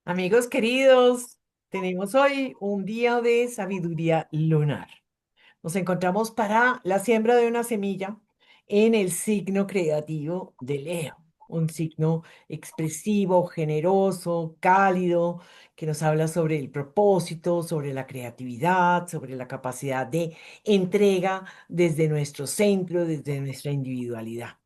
Amigos queridos, tenemos hoy un día de sabiduría lunar. Nos encontramos para la siembra de una semilla en el signo creativo de Leo, un signo expresivo, generoso, cálido, que nos habla sobre el propósito, sobre la creatividad, sobre la capacidad de entrega desde nuestro centro, desde nuestra individualidad.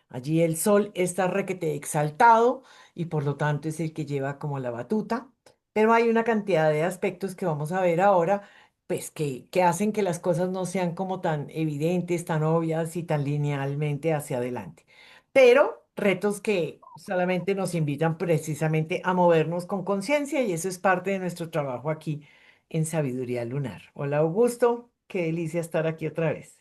Allí el sol está requete exaltado y por lo tanto es el que lleva como la batuta, pero hay una cantidad de aspectos que vamos a ver ahora pues que hacen que las cosas no sean como tan evidentes, tan obvias y tan linealmente hacia adelante. Pero retos que solamente nos invitan precisamente a movernos con conciencia y eso es parte de nuestro trabajo aquí en Sabiduría Lunar. Hola Augusto, qué delicia estar aquí otra vez.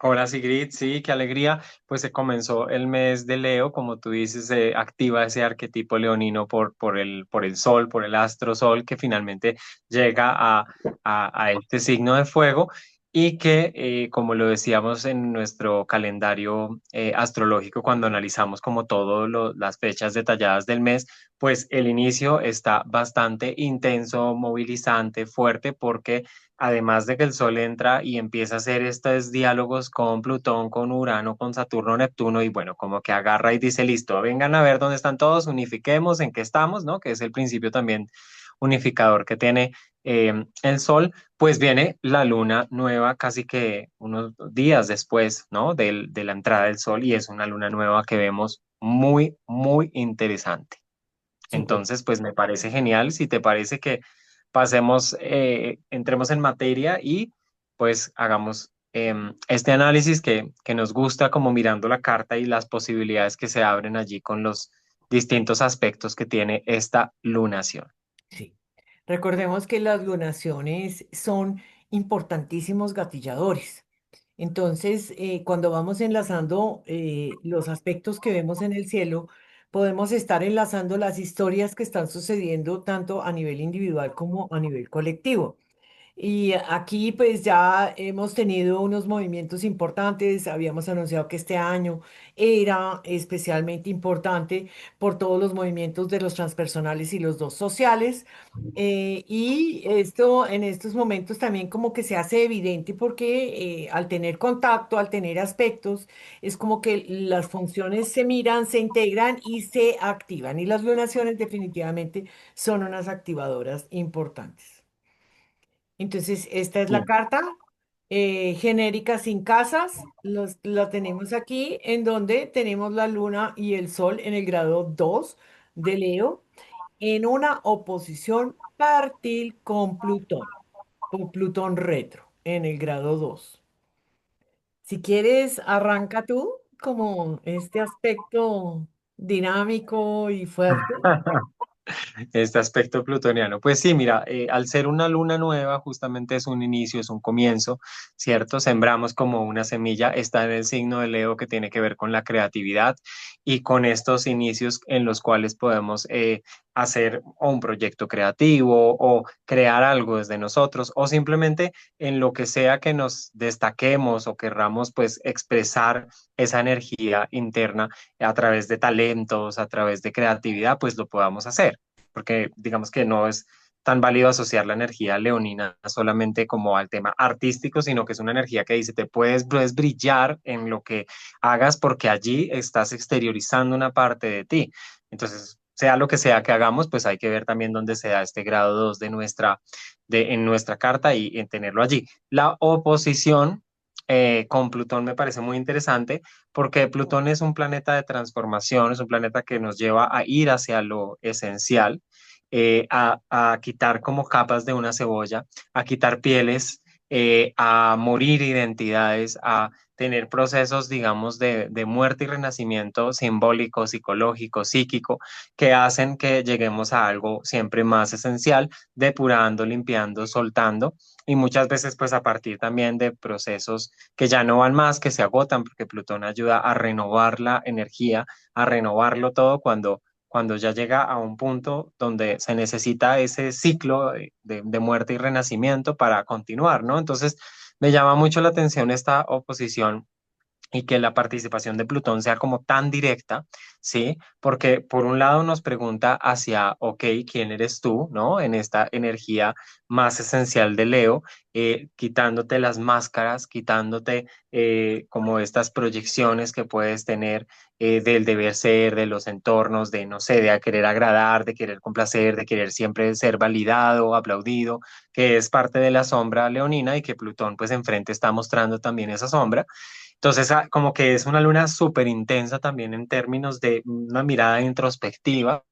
Hola Sigrid, sí, qué alegría. Pues se comenzó el mes de Leo, como tú dices, se activa ese arquetipo leonino por el sol, por el astro sol, que finalmente llega a este signo de fuego y que, como lo decíamos en nuestro calendario astrológico, cuando analizamos como todas las fechas detalladas del mes, pues el inicio está bastante intenso, movilizante, fuerte, porque además de que el Sol entra y empieza a hacer estos diálogos con Plutón, con Urano, con Saturno, Neptuno, y bueno, como que agarra y dice, listo, vengan a ver dónde están todos, unifiquemos en qué estamos, ¿no? Que es el principio también unificador que tiene el Sol, pues viene la luna nueva casi que unos días después, ¿no? De la entrada del Sol, y es una luna nueva que vemos muy, muy interesante. Súper. Entonces, pues me parece genial. Si te parece que pasemos, entremos en materia y pues hagamos este análisis que nos gusta, como mirando la carta y las posibilidades que se abren allí con los distintos aspectos que tiene esta lunación. Sí. Recordemos que las lunaciones son importantísimos gatilladores. Entonces, cuando vamos enlazando los aspectos que vemos en el cielo, podemos estar enlazando las historias que están sucediendo tanto a nivel individual como a nivel colectivo. Y aquí pues ya hemos tenido unos movimientos importantes, habíamos anunciado que este año era especialmente importante por todos los movimientos de los transpersonales y los dos sociales. Y esto en estos momentos también como que se hace evidente porque al tener contacto, al tener aspectos, es como que las funciones se miran, se integran y se activan. Y las lunaciones definitivamente son unas activadoras importantes. Entonces, esta es la Sí. carta genérica sin casas. La tenemos aquí en donde tenemos la luna y el sol en el grado 2 de Leo en una oposición partil con Plutón retro en el grado 2. Si quieres, arranca tú como este aspecto dinámico y fuerte. Este aspecto plutoniano. Pues sí, mira, al ser una luna nueva, justamente es un inicio, es un comienzo, ¿cierto? Sembramos como una semilla, está en el signo de Leo que tiene que ver con la creatividad y con estos inicios en los cuales podemos hacer o un proyecto creativo o crear algo desde nosotros o simplemente en lo que sea que nos destaquemos o querramos pues expresar esa energía interna a través de talentos, a través de creatividad, pues lo podamos hacer porque digamos que no es tan válido asociar la energía leonina solamente como al tema artístico, sino que es una energía que dice, te puedes brillar en lo que hagas porque allí estás exteriorizando una parte de ti. Entonces, sea lo que sea que hagamos, pues hay que ver también dónde se da este grado 2 en nuestra carta y en tenerlo allí. La oposición con Plutón me parece muy interesante porque Plutón es un planeta de transformación, es un planeta que nos lleva a ir hacia lo esencial, a quitar como capas de una cebolla, a quitar pieles, a morir identidades, a tener procesos, digamos, de muerte y renacimiento simbólico, psicológico, psíquico, que hacen que lleguemos a algo siempre más esencial, depurando, limpiando, soltando, y muchas veces pues a partir también de procesos que ya no van más, que se agotan, porque Plutón ayuda a renovar la energía, a renovarlo todo cuando ya llega a un punto donde se necesita ese ciclo de muerte y renacimiento para continuar, ¿no? Entonces, me llama mucho la atención esta oposición y que la participación de Plutón sea como tan directa, ¿sí? Porque por un lado nos pregunta hacia, ok, ¿quién eres tú, ¿no? En esta energía más esencial de Leo, quitándote las máscaras, quitándote como estas proyecciones que puedes tener del deber ser, de los entornos, de, no sé, de querer agradar, de querer complacer, de querer siempre ser validado, aplaudido, que es parte de la sombra leonina y que Plutón pues enfrente está mostrando también esa sombra. Entonces, como que es una luna súper intensa también en términos de una mirada introspectiva,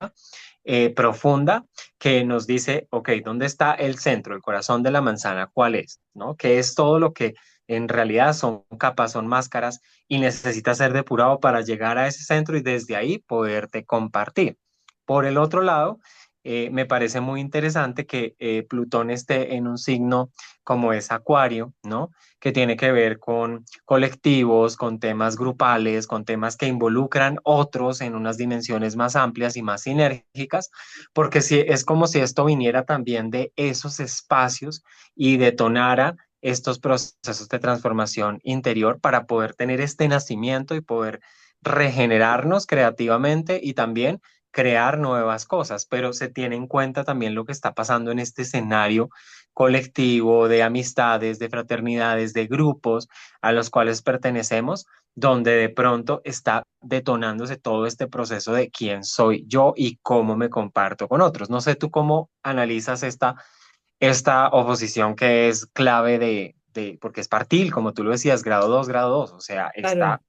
profunda, que nos dice, ok, ¿dónde está el centro, el corazón de la manzana? ¿Cuál es? ¿No? ¿Qué es todo lo que en realidad son capas, son máscaras y necesita ser depurado para llegar a ese centro y desde ahí poderte compartir? Por el otro lado, me parece muy interesante que Plutón esté en un signo como es Acuario, ¿no? Que tiene que ver con colectivos, con temas grupales, con temas que involucran otros en unas dimensiones más amplias y más sinérgicas, porque si, es como si esto viniera también de esos espacios y detonara estos procesos de transformación interior para poder tener este nacimiento y poder regenerarnos creativamente y también crear nuevas cosas, pero se tiene en cuenta también lo que está pasando en este escenario colectivo, de amistades, de fraternidades, de grupos a los cuales pertenecemos, donde de pronto está detonándose todo este proceso de quién soy yo y cómo me comparto con otros. No sé tú cómo analizas esta oposición que es clave porque es partil, como tú lo decías, grado 2, o sea, Claro. está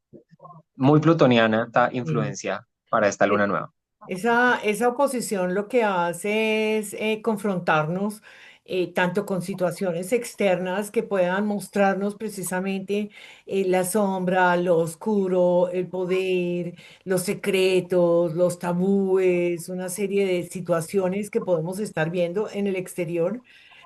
muy plutoniana esta Sí. influencia para esta luna Eh, nueva. esa oposición lo que hace es confrontarnos tanto con situaciones externas que puedan mostrarnos precisamente la sombra, lo oscuro, el poder, los secretos, los tabúes, una serie de situaciones que podemos estar viendo en el exterior,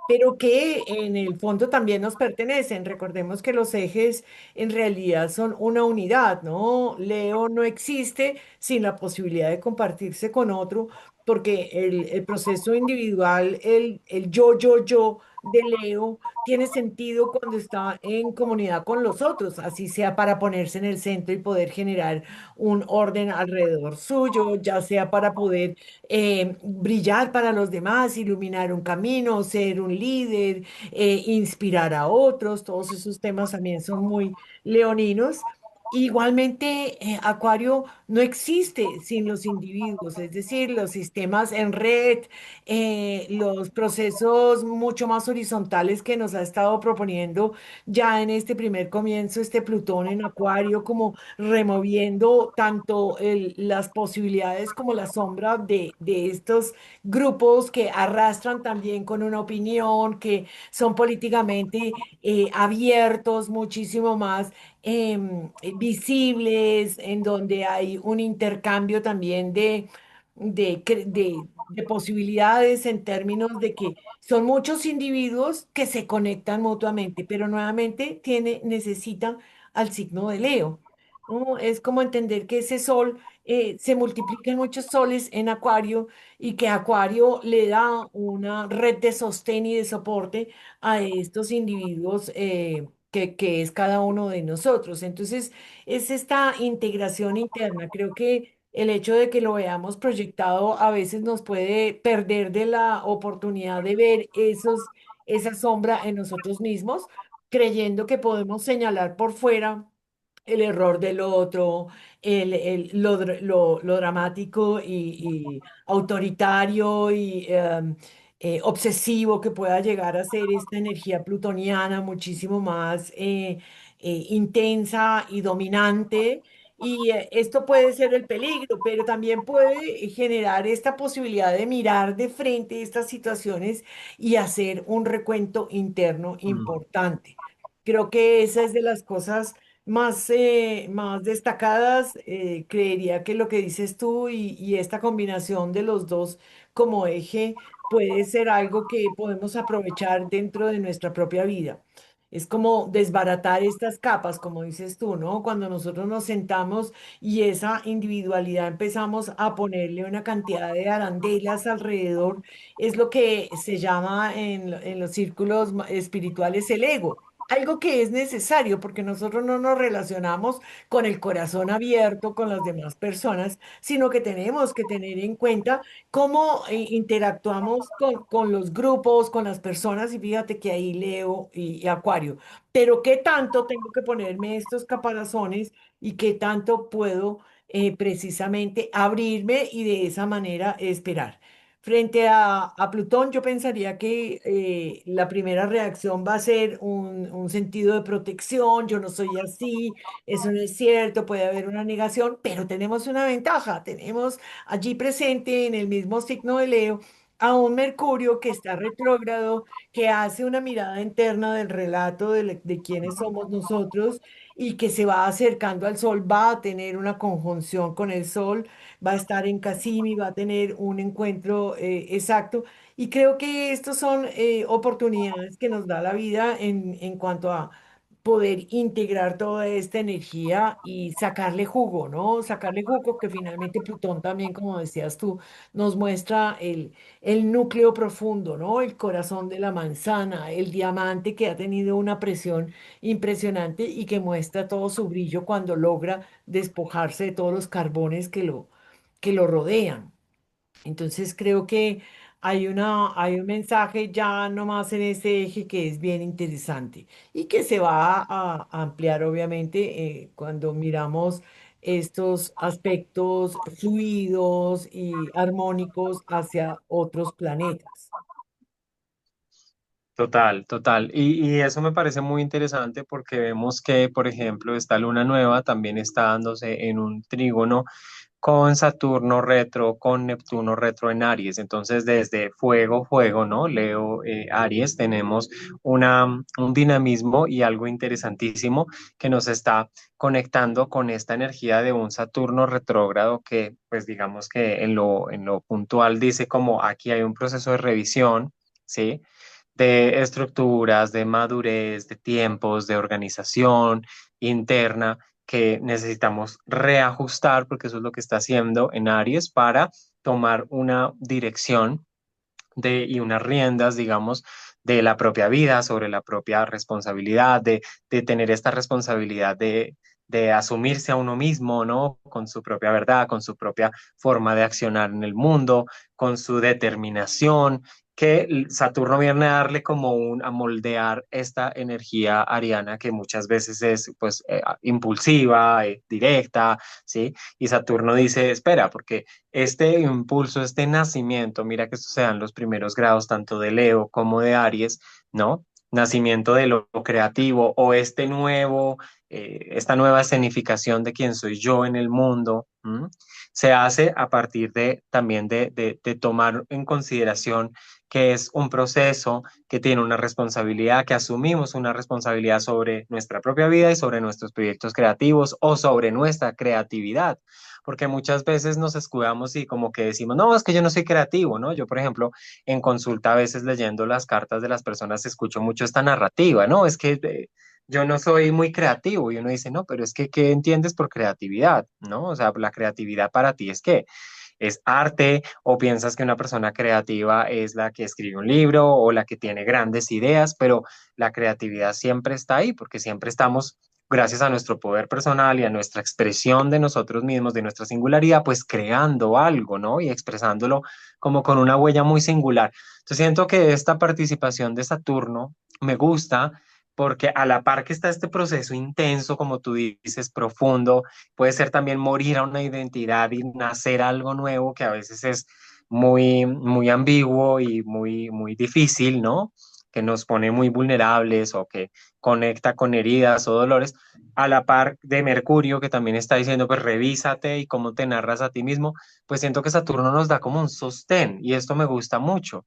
pero que en el fondo también nos pertenecen. Recordemos que los ejes en realidad son una unidad, ¿no? Leo no existe sin la posibilidad de compartirse con otro, porque el proceso individual, el yo de Leo, tiene sentido cuando está en comunidad con los otros, así sea para ponerse en el centro y poder generar un orden alrededor suyo, ya sea para poder brillar para los demás, iluminar un camino, ser un líder, inspirar a otros, todos esos temas también son muy leoninos. Igualmente, Acuario no existe sin los individuos, es decir, los sistemas en red, los procesos mucho más horizontales que nos ha estado proponiendo ya en este primer comienzo este Plutón en Acuario, como removiendo tanto las posibilidades como la sombra de estos grupos que arrastran también con una opinión, que son políticamente abiertos muchísimo más visibles, en donde hay un intercambio también de posibilidades en términos de que son muchos individuos que se conectan mutuamente, pero nuevamente necesitan al signo de Leo, ¿no? Es como entender que ese sol se multiplica en muchos soles en Acuario y que Acuario le da una red de sostén y de soporte a estos individuos que es cada uno de nosotros. Entonces, es esta integración interna. Creo que el hecho de que lo veamos proyectado a veces nos puede perder de la oportunidad de ver esa sombra en nosotros mismos, creyendo que podemos señalar por fuera el error del otro, lo dramático y autoritario y obsesivo que pueda llegar a ser esta energía plutoniana muchísimo más intensa y dominante. Y esto puede ser el peligro, pero también puede generar esta posibilidad de mirar de frente estas situaciones y hacer un recuento interno Mm. importante. Creo que esa es de las cosas más destacadas. Creería que lo que dices tú y esta combinación de los dos como eje puede ser algo que podemos aprovechar dentro de nuestra propia vida. Es como desbaratar estas capas, como dices tú, ¿no? Cuando nosotros nos sentamos y esa individualidad empezamos a ponerle una cantidad de arandelas alrededor, es lo que se llama en los círculos espirituales el ego. algo que es necesario, porque nosotros no nos relacionamos con el corazón abierto con las demás personas, sino que tenemos que tener en cuenta cómo interactuamos con los grupos, con las personas, y fíjate que ahí Leo y Acuario. Pero qué tanto tengo que ponerme estos caparazones y qué tanto puedo precisamente abrirme y de esa manera esperar. Frente a Plutón, yo pensaría que la primera reacción va a ser un sentido de protección, yo no soy así, eso no es cierto, puede haber una negación, pero tenemos una ventaja, tenemos allí presente en el mismo signo de Leo a un Mercurio que está retrógrado, que hace una mirada interna del relato de quiénes somos nosotros y que se va acercando al Sol, va a tener una conjunción con el Sol, va a estar en Cassimi, va a tener un encuentro exacto. Y creo que estas son oportunidades que nos da la vida en cuanto a poder integrar toda esta energía y sacarle jugo, ¿no? Sacarle jugo que finalmente Plutón también, como decías tú, nos muestra el núcleo profundo, ¿no? El corazón de la manzana, el diamante que ha tenido una presión impresionante y que muestra todo su brillo cuando logra despojarse de todos los carbones que lo rodean. Entonces creo que hay un mensaje ya nomás en ese eje que es bien interesante y que se va a ampliar obviamente cuando miramos estos aspectos fluidos y armónicos hacia otros planetas. Total, total. Y eso me parece muy interesante porque vemos que, por ejemplo, esta luna nueva también está dándose en un trígono con Saturno retro, con Neptuno retro en Aries. Entonces, desde fuego, fuego, ¿no? Leo, Aries, tenemos un dinamismo y algo interesantísimo que nos está conectando con esta energía de un Saturno retrógrado que, pues digamos que en lo puntual dice como aquí hay un proceso de revisión, ¿sí? De estructuras, de madurez, de tiempos, de organización interna que necesitamos reajustar, porque eso es lo que está haciendo en Aries para tomar una dirección y unas riendas, digamos, de la propia vida, sobre la propia responsabilidad, de tener esta responsabilidad de asumirse a uno mismo, ¿no? Con su propia verdad, con su propia forma de accionar en el mundo, con su determinación, que Saturno viene a darle como a moldear esta energía ariana que muchas veces es, pues, impulsiva, directa, ¿sí? Y Saturno dice, espera, porque este impulso, este nacimiento, mira que estos sean los primeros grados tanto de Leo como de Aries, ¿no? Nacimiento de lo creativo o esta nueva escenificación de quién soy yo en el mundo, ¿m? Se hace a partir de también de tomar en consideración que es un proceso, que tiene una responsabilidad, que asumimos una responsabilidad sobre nuestra propia vida y sobre nuestros proyectos creativos o sobre nuestra creatividad porque muchas veces nos escudamos y como que decimos, no, es que yo no soy creativo, ¿no? Yo, por ejemplo, en consulta a veces leyendo las cartas de las personas escucho mucho esta narrativa, ¿no? Es que yo no soy muy creativo y uno dice, no, pero es que, ¿qué entiendes por creatividad? ¿No? O sea, la creatividad para ti es que es arte o piensas que una persona creativa es la que escribe un libro o la que tiene grandes ideas, pero la creatividad siempre está ahí porque siempre estamos, gracias a nuestro poder personal y a nuestra expresión de nosotros mismos, de nuestra singularidad, pues creando algo, ¿no? Y expresándolo como con una huella muy singular. Entonces siento que esta participación de Saturno me gusta porque a la par que está este proceso intenso, como tú dices, profundo, puede ser también morir a una identidad y nacer algo nuevo que a veces es muy, muy ambiguo y muy, muy difícil, ¿no? Que nos pone muy vulnerables o que conecta con heridas o dolores, a la par de Mercurio, que también está diciendo, pues revísate y cómo te narras a ti mismo, pues siento que Saturno nos da como un sostén y esto me gusta mucho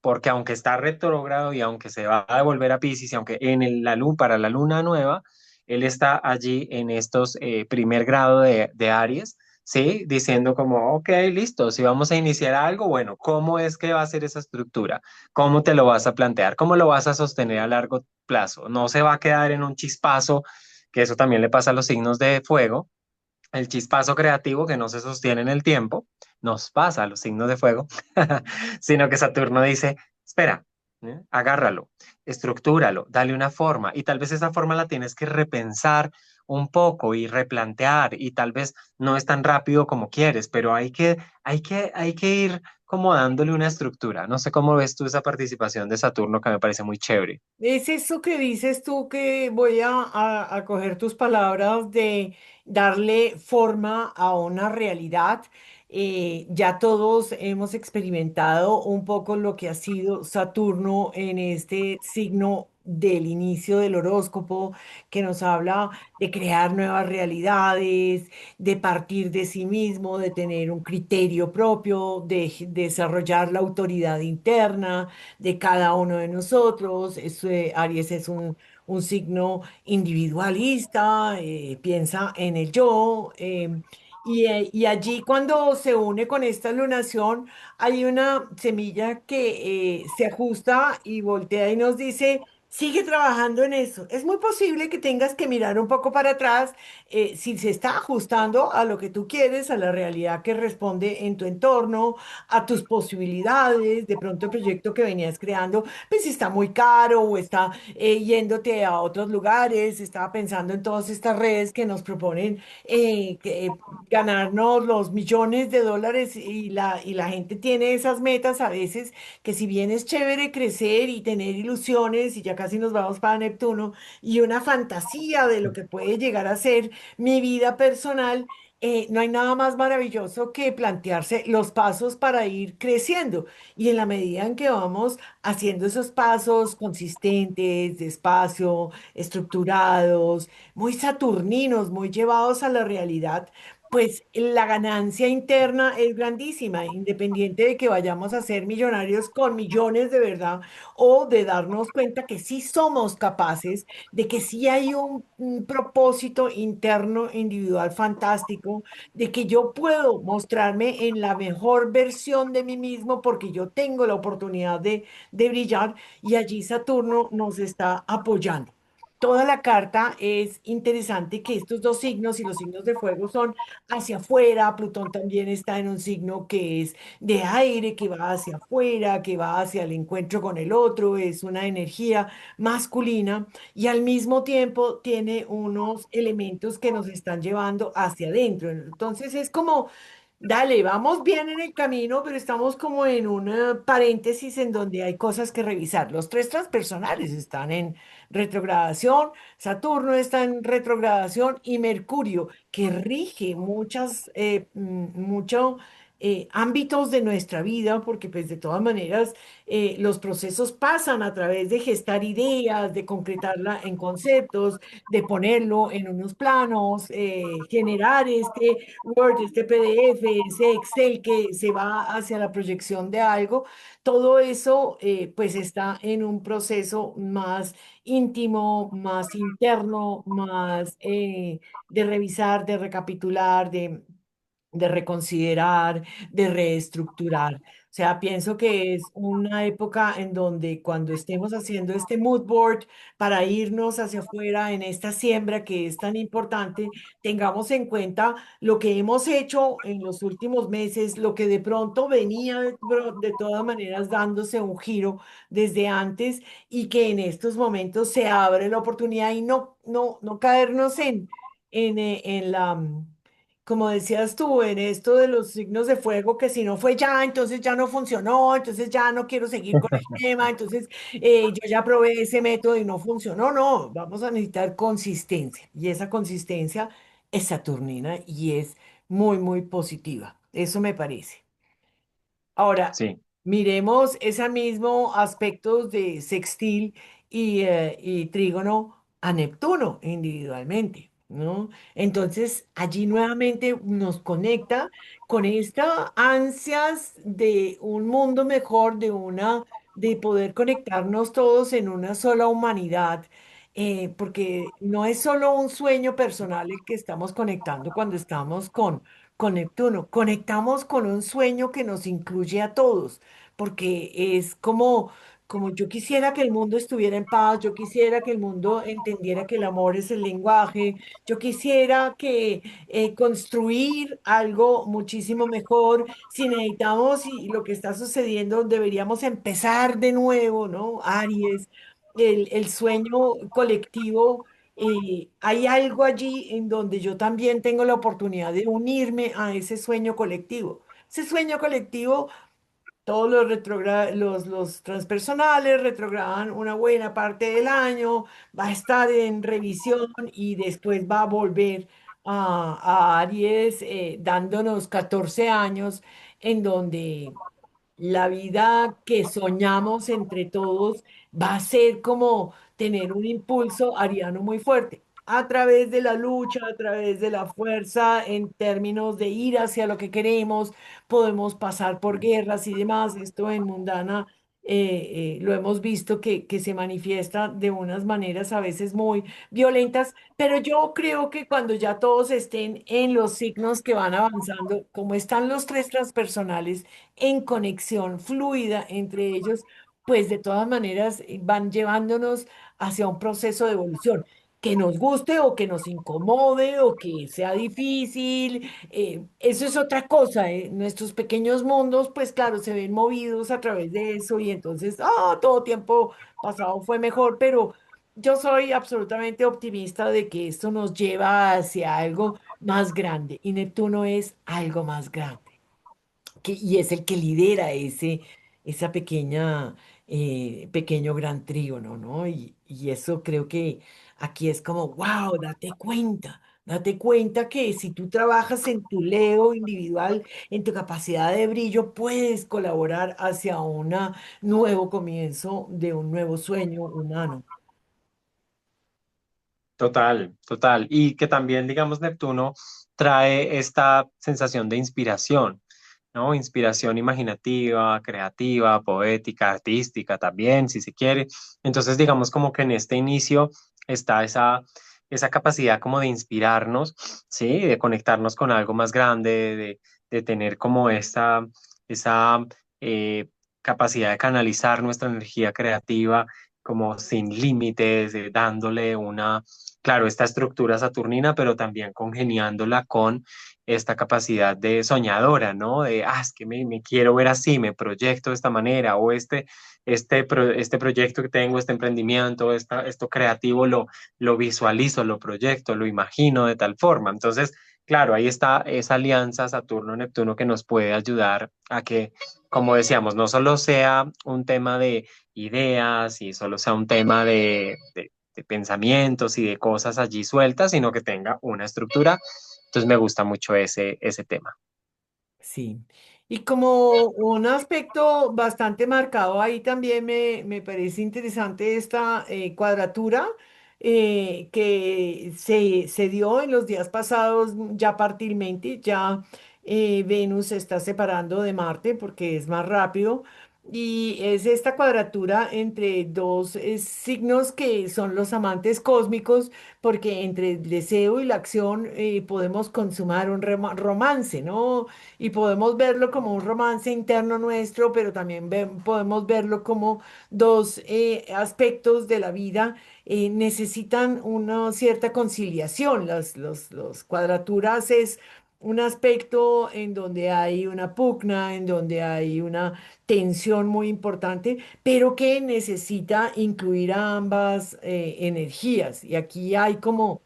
porque aunque está retrógrado y aunque se va a devolver a Pisces y aunque la luna para la luna nueva, él está allí en estos primer grado de Aries, ¿sí? Diciendo como, ok, listo, si vamos a iniciar algo, bueno, ¿cómo es que va a ser esa estructura? ¿Cómo te lo vas a plantear? ¿Cómo lo vas a sostener a largo plazo? No se va a quedar en un chispazo, que eso también le pasa a los signos de fuego, el chispazo creativo que no se sostiene en el tiempo, nos pasa a los signos de fuego, sino que Saturno dice, espera, Agárralo, estructúralo, dale una forma y tal vez esa forma la tienes que repensar un poco y replantear y tal vez no es tan rápido como quieres, pero hay que ir como dándole una estructura. No sé cómo ves tú esa participación de Saturno que me parece muy chévere. Es eso que dices tú que voy a coger tus palabras de darle forma a una realidad. Ya todos hemos experimentado un poco lo que ha sido Saturno en este signo del inicio del horóscopo, que nos habla de crear nuevas realidades, de partir de sí mismo, de tener un criterio propio, de desarrollar la autoridad interna de cada uno de nosotros. Aries es un signo individualista, piensa en el yo. Y allí cuando se une con esta lunación, hay una semilla que se ajusta y voltea y nos dice, sigue trabajando en eso. Es muy posible que tengas que mirar un poco para atrás si se está ajustando a lo que tú quieres, a la realidad que responde en tu entorno, a tus posibilidades. De pronto el proyecto que venías creando, pues está muy caro o está yéndote a otros lugares. Estaba pensando en todas estas redes que nos proponen ganarnos los millones de dólares y la gente tiene esas metas a veces que si bien es chévere crecer y tener ilusiones y ya casi nos vamos para Neptuno y una fantasía de lo que puede llegar a ser mi vida personal, no hay nada más maravilloso que plantearse los pasos para ir creciendo. Y en la medida en que vamos haciendo esos pasos consistentes, despacio, estructurados, muy saturninos, muy llevados a la realidad, pues la ganancia interna es grandísima, independiente de que vayamos a ser millonarios con millones de verdad o de darnos cuenta que sí somos capaces, de que sí hay un propósito interno individual fantástico, de que yo puedo mostrarme en la mejor versión de mí mismo porque yo tengo la oportunidad de brillar y allí Saturno nos está apoyando. Toda la carta es interesante que estos dos signos y los signos de fuego son hacia afuera. Plutón también está en un signo que es de aire, que va hacia afuera, que va hacia el encuentro con el otro, es una energía masculina y al mismo tiempo tiene unos elementos que nos están llevando hacia adentro. Entonces es como, dale, vamos bien en el camino, pero estamos como en un paréntesis en donde hay cosas que revisar. Los tres transpersonales están en retrogradación, Saturno está en retrogradación y Mercurio, que rige muchos ámbitos de nuestra vida, porque pues de todas maneras los procesos pasan a través de gestar ideas, de concretarla en conceptos, de ponerlo en unos planos, generar este Word, este PDF, ese Excel que se va hacia la proyección de algo. Todo eso pues está en un proceso más íntimo, más interno, más de revisar, de recapitular, de reconsiderar, de reestructurar. O sea, pienso que es una época en donde cuando estemos haciendo este mood board para irnos hacia afuera en esta siembra que es tan importante, tengamos en cuenta lo que hemos hecho en los últimos meses, lo que de pronto venía de todas maneras dándose un giro desde antes y que en estos momentos se abre la oportunidad y no caernos en como decías tú, en esto de los signos de fuego, que si no fue ya, entonces ya no funcionó, entonces ya no quiero seguir con el tema, entonces yo ya probé ese método y no funcionó. No, vamos a necesitar consistencia y esa consistencia es saturnina y es muy, muy positiva. Eso me parece. Ahora, Sí, miremos ese mismo aspectos de sextil y trígono a Neptuno individualmente, ¿no? Entonces, allí nuevamente nos conecta con esta ansias de un mundo mejor, de poder conectarnos todos en una sola humanidad, porque no es solo un sueño personal el que estamos conectando cuando estamos con Neptuno. Conectamos con un sueño que nos incluye a todos, porque es como como yo quisiera que el mundo estuviera en paz, yo quisiera que el mundo entendiera que el amor es el lenguaje, yo quisiera que construir algo muchísimo mejor, si necesitamos y lo que está sucediendo, deberíamos empezar de nuevo, ¿no? Aries, el sueño colectivo. Hay algo allí en donde yo también tengo la oportunidad de unirme a ese sueño colectivo. Ese sueño colectivo, todos los transpersonales retrogradan una buena parte del año, va a estar en revisión y después va a volver a Aries, dándonos 14 años en donde la vida que soñamos entre todos va a ser como tener un impulso ariano muy fuerte. A través de la lucha, a través de la fuerza, en términos de ir hacia lo que queremos, podemos pasar por guerras y demás. Esto en Mundana lo hemos visto que se manifiesta de unas maneras a veces muy violentas, pero yo creo que cuando ya todos estén en los signos que van avanzando, como están los tres transpersonales, en conexión fluida entre ellos, pues de todas maneras van llevándonos hacia un proceso de evolución. Que nos guste o que nos incomode o que sea difícil, eso es otra cosa. Nuestros pequeños mundos, pues claro, se ven movidos a través de eso y entonces, todo tiempo pasado fue mejor, pero yo soy absolutamente optimista de que esto nos lleva hacia algo más grande y Neptuno es algo más grande y es el que lidera esa pequeño gran trígono, ¿no? Y eso creo que aquí es como, wow, date cuenta que si tú trabajas en tu Leo individual, en tu capacidad de brillo, puedes colaborar hacia un nuevo comienzo de un nuevo sueño humano. Total, total. Y que también, digamos, Neptuno trae esta sensación de inspiración, ¿no? Inspiración imaginativa, creativa, poética, artística también, si se quiere. Entonces, digamos, como que en este inicio está esa capacidad como de inspirarnos, ¿sí? De conectarnos con algo más grande, de tener como esa capacidad de canalizar nuestra energía creativa como sin límites, dándole claro, esta estructura saturnina, pero también congeniándola con esta capacidad de soñadora, ¿no? Es que me quiero ver así, me proyecto de esta manera, o este proyecto que tengo, este emprendimiento, esto creativo, lo visualizo, lo proyecto, lo imagino de tal forma. Entonces, claro, ahí está esa alianza Saturno-Neptuno que nos puede ayudar a que, como decíamos, no solo sea un tema de ideas y solo sea un tema de pensamientos y de cosas allí sueltas, sino que tenga una estructura. Entonces me gusta mucho ese tema. Sí, y como un aspecto bastante marcado ahí también me parece interesante esta cuadratura que se dio en los días pasados ya parcialmente, ya Venus se está separando de Marte porque es más rápido y es esta cuadratura entre dos signos que son los amantes cósmicos porque entre el deseo y la acción podemos consumar un romance, ¿no? Y podemos verlo como un romance interno nuestro, pero también podemos verlo como dos aspectos de la vida necesitan una cierta conciliación. Los cuadraturas es un aspecto en donde hay una pugna, en donde hay una tensión muy importante, pero que necesita incluir a ambas energías. Y aquí hay como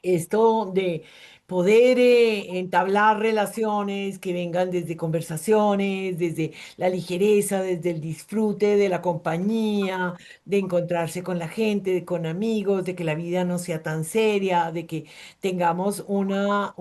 esto de poder entablar relaciones que vengan desde conversaciones, desde la ligereza, desde el disfrute de la compañía, de encontrarse con la gente, con amigos, de que la vida no sea tan seria, de que tengamos una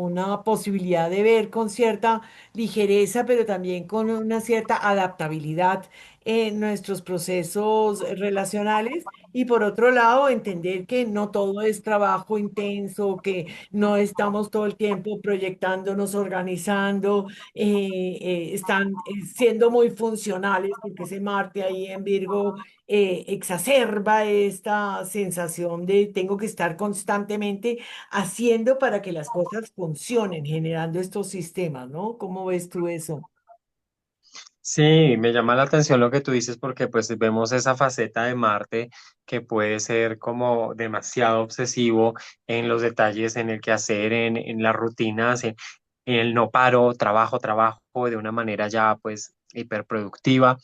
posibilidad de ver con cierta ligereza, pero también con una cierta adaptabilidad en nuestros procesos relacionales y por otro lado, entender que no todo es trabajo intenso, que no estamos todo el tiempo proyectándonos, organizando, están siendo muy funcionales, porque ese Marte ahí en Virgo exacerba esta sensación de tengo que estar constantemente haciendo para que las cosas funcionen, generando estos sistemas, ¿no? ¿Cómo ves tú eso? Sí, me llama la atención lo que tú dices porque pues vemos esa faceta de Marte que puede ser como demasiado obsesivo en los detalles, en el quehacer, en las rutinas, en el no paro, trabajo, trabajo de una manera ya pues hiperproductiva.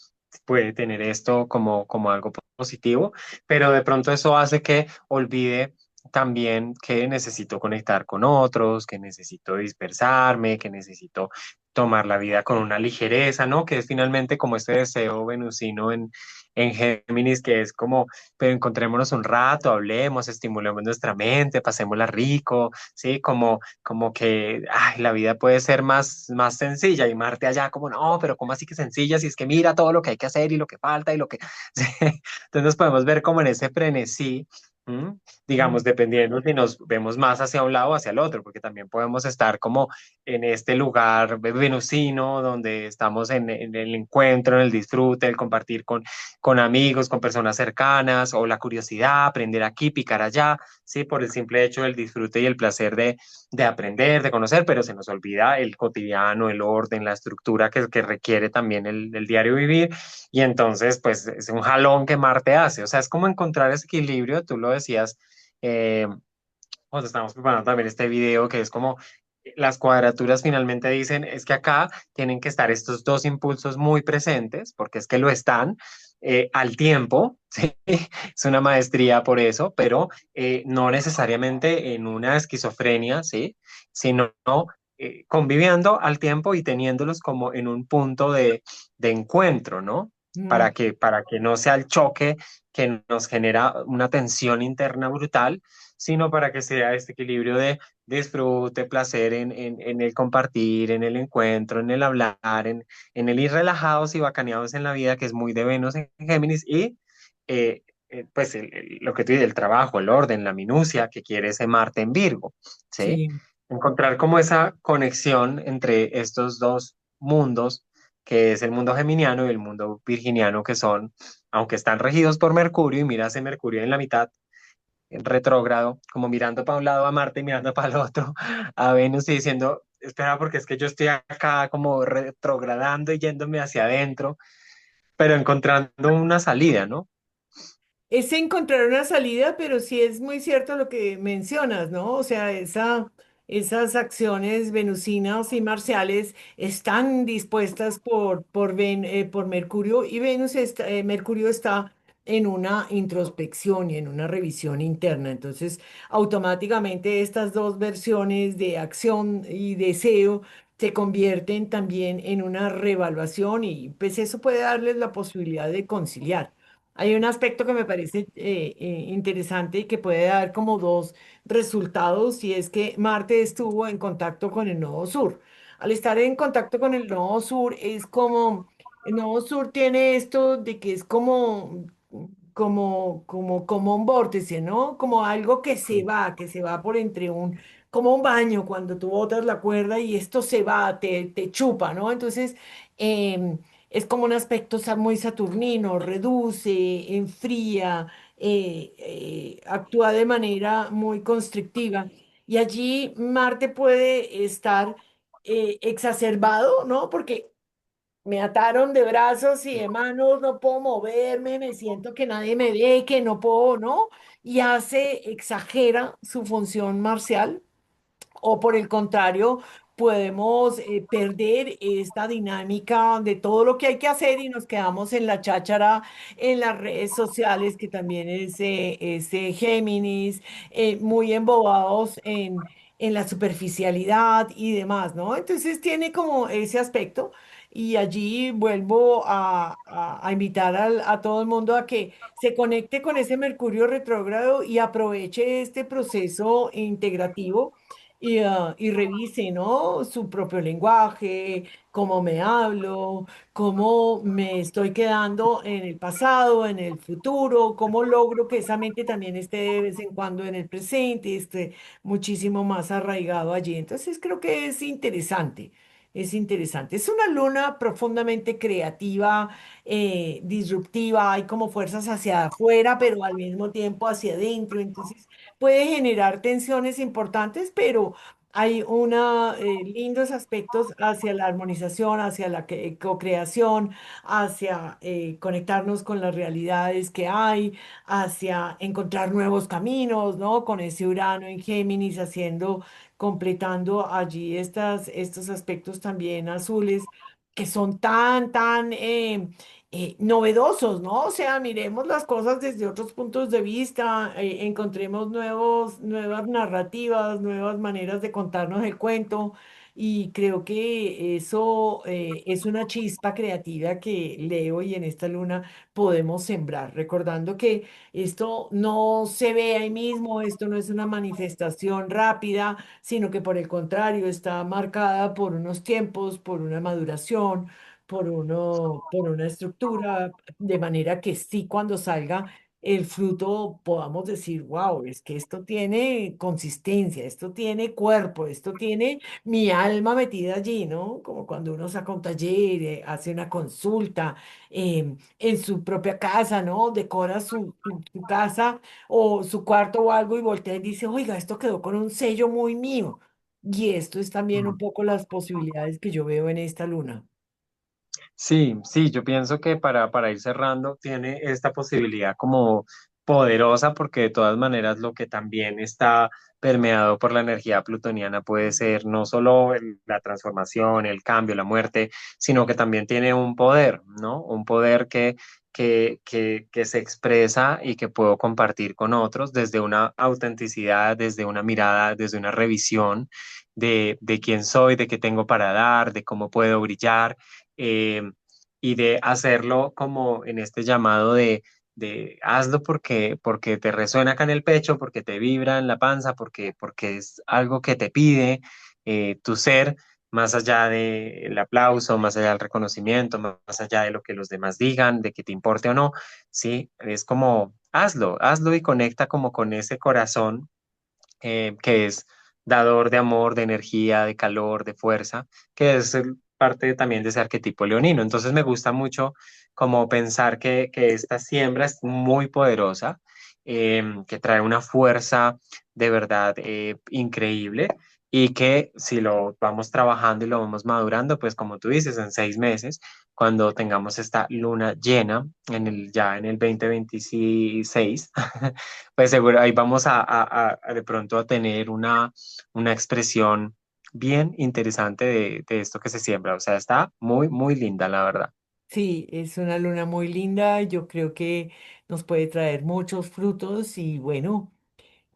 Puede tener esto como algo positivo, pero de pronto eso hace que olvide también que necesito conectar con otros, que necesito dispersarme, que necesito tomar la vida con una ligereza, ¿no? Que es finalmente como este deseo venusino en Géminis, que es como, pero encontrémonos un rato, hablemos, estimulemos nuestra mente, pasémosla rico, ¿sí? Como que ay, la vida puede ser más sencilla y Marte allá como, no, pero ¿cómo así que sencilla? Si es que mira todo lo que hay que hacer y lo que falta y lo que... Sí. Entonces nos podemos ver como en ese frenesí. ¿M? Digamos, dependiendo si nos vemos más hacia un lado o hacia el otro, porque también podemos estar como en este lugar venusino donde estamos en el encuentro, en el disfrute, el compartir con amigos, con personas cercanas, o la curiosidad, aprender aquí, picar allá, ¿sí? Por el simple hecho del disfrute y el placer de aprender, de conocer, pero se nos olvida el cotidiano, el orden, la estructura que requiere también el diario vivir, y entonces, pues es un jalón que Marte hace, o sea, es como encontrar ese equilibrio, tú lo decías. eh, Cuando estamos preparando también este video, que es como las cuadraturas finalmente dicen, es que acá tienen que estar estos dos impulsos muy presentes, porque es que lo están al tiempo, ¿sí? Es una maestría por eso, pero no necesariamente en una esquizofrenia, ¿sí? Sino conviviendo al tiempo y teniéndolos como en un punto de encuentro, ¿no? Mm, Para que no sea el choque que nos genera una tensión interna brutal, sino para que sea este equilibrio de disfrute, placer en el compartir, en el encuentro, en el hablar, en el ir relajados y bacaneados en la vida, que es muy de Venus en Géminis, y pues lo que tú dices, el trabajo, el orden, la minucia que quiere ese Marte en Virgo, ¿sí? sí. Encontrar como esa conexión entre estos dos mundos, que es el mundo geminiano y el mundo virginiano, que son, aunque están regidos por Mercurio, y mira ese Mercurio en la mitad, en retrógrado, como mirando para un lado a Marte y mirando para el otro a Venus y diciendo, espera, porque es que yo estoy acá como retrogradando y yéndome hacia adentro, pero encontrando una salida, ¿no? Es encontrar una salida, pero sí es muy cierto lo que mencionas, ¿no? O sea, esas acciones venusinas y marciales están dispuestas por Mercurio y Mercurio está en una introspección y en una revisión interna. Entonces, automáticamente estas dos versiones de acción y deseo se convierten también en una reevaluación y pues eso puede darles la posibilidad de conciliar. Hay un aspecto que me parece interesante y que puede dar como dos resultados, y es que Marte estuvo en contacto con el Nodo Sur. Al estar en contacto con el Nodo Sur, es como, el Nodo Sur tiene esto de que es como un vórtice, ¿no? Como algo que se va por entre como un baño cuando tú botas la cuerda y esto se va, te chupa, ¿no? Entonces, em, es como un aspecto muy saturnino, reduce, enfría, actúa de manera muy constrictiva. Y allí Marte puede estar exacerbado, ¿no? Porque me ataron de brazos y de manos, no puedo moverme, me siento que nadie me ve, que no puedo, ¿no? Y exagera su función marcial, o por el contrario, podemos perder esta dinámica de todo lo que hay que hacer y nos quedamos en la cháchara, en las redes sociales, que también es Géminis, muy embobados en la superficialidad y demás, ¿no? Entonces tiene como ese aspecto. Y allí vuelvo a invitar a todo el mundo a que se conecte con ese Mercurio retrógrado y aproveche este proceso integrativo y revise, ¿no? Su propio lenguaje, cómo me hablo, cómo me estoy quedando en el pasado, en el futuro, cómo logro que esa mente también esté de vez en cuando en el presente, esté muchísimo más arraigado allí. Entonces creo que es interesante. Es interesante. Es una luna profundamente creativa, disruptiva. Hay como fuerzas hacia afuera, pero al mismo tiempo hacia adentro. Entonces puede generar tensiones importantes, hay una, lindos aspectos hacia la armonización, hacia la co-creación, hacia conectarnos con las realidades que hay, hacia encontrar nuevos caminos, ¿no? Con ese Urano en Géminis haciendo, completando allí estos aspectos también azules que son tan novedosos, ¿no? O sea, miremos las cosas desde otros puntos de vista, encontremos nuevas narrativas, nuevas maneras de contarnos el cuento. Y creo que eso es una chispa creativa que Leo y en esta luna podemos sembrar, recordando que esto no se ve ahí mismo, esto no es una manifestación rápida, sino que por el contrario está marcada por unos tiempos, por una maduración, por una estructura, de manera que sí, cuando salga el fruto podamos decir, wow, es que esto tiene consistencia, esto tiene cuerpo, esto tiene mi alma metida allí, ¿no? Como cuando uno saca un taller, hace una consulta en su propia casa, ¿no? Decora su casa o su cuarto o algo y voltea y dice, oiga, esto quedó con un sello muy mío. Y esto es también un poco las posibilidades que yo veo en esta luna. Sí, sí, yo pienso que para ir cerrando tiene esta posibilidad como poderosa porque de todas maneras lo que también está permeado por la energía plutoniana puede ser no solo la transformación, el cambio, la muerte, sino que también tiene un poder, ¿no? Un poder que se expresa y que puedo compartir con otros desde una autenticidad, desde una mirada, desde una revisión de quién soy, de qué tengo para dar, de cómo puedo brillar eh, y de hacerlo como en este llamado de hazlo porque te resuena acá en el pecho, porque te vibra en la panza, porque es algo que te pide tu ser, más allá del aplauso, más allá del reconocimiento, más allá de lo que los demás digan, de que te importe o no, sí, es como hazlo, hazlo y conecta como con ese corazón que es dador de amor, de energía, de calor, de fuerza, que es parte también de ese arquetipo leonino. Entonces me gusta mucho como pensar que esta siembra es muy poderosa, que trae una fuerza de verdad increíble y que si lo vamos trabajando y lo vamos madurando, pues como tú dices, en 6 meses, cuando tengamos esta luna llena ya en el 2026, pues seguro ahí vamos a de pronto a tener una expresión bien interesante de esto que se siembra. O sea, está muy, muy linda, la verdad. Sí, es una luna muy linda, yo creo que nos puede traer muchos frutos y bueno,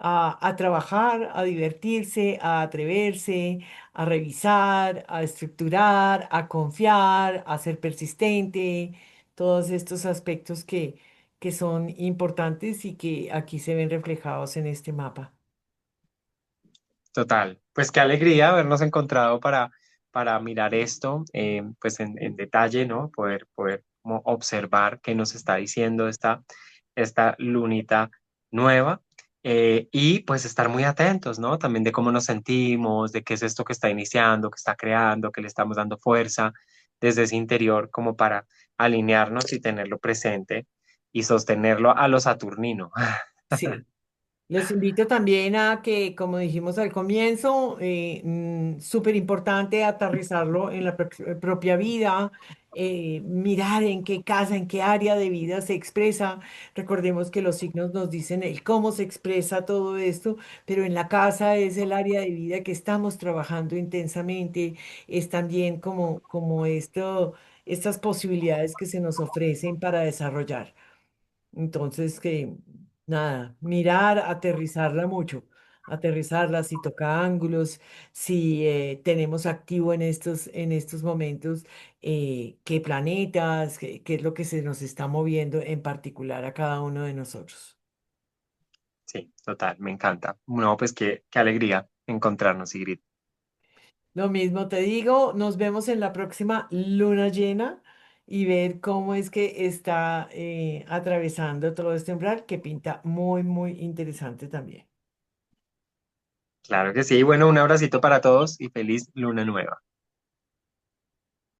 a trabajar, a divertirse, a atreverse, a revisar, a estructurar, a confiar, a ser persistente, todos estos aspectos que son importantes y que aquí se ven reflejados en este mapa. Total. Pues qué alegría habernos encontrado para mirar esto, pues en detalle, ¿no? Poder como observar qué nos está diciendo esta lunita nueva. Y pues estar muy atentos, ¿no? También de cómo nos sentimos, de qué es esto que está iniciando, que está creando, que le estamos dando fuerza desde ese interior como para alinearnos y tenerlo presente y sostenerlo a lo saturnino. Sí. Los invito también a que, como dijimos al comienzo, súper importante aterrizarlo en la propia vida, mirar en qué casa, en qué área de vida se expresa. Recordemos que los signos nos dicen el cómo se expresa todo esto, pero en la casa es el área de vida que estamos trabajando intensamente, es también como estas posibilidades que se nos ofrecen para desarrollar. Entonces, que nada, mirar, aterrizarla mucho, aterrizarla si toca ángulos, si tenemos activo en estos momentos, qué planetas, qué es lo que se nos está moviendo en particular a cada uno de nosotros. Sí, total, me encanta. No, pues qué alegría encontrarnos, Sigrid. Lo mismo te digo, nos vemos en la próxima luna llena y ver cómo es que está atravesando todo este umbral que pinta muy, muy interesante también. Claro que sí. Bueno, un abracito para todos y feliz luna nueva.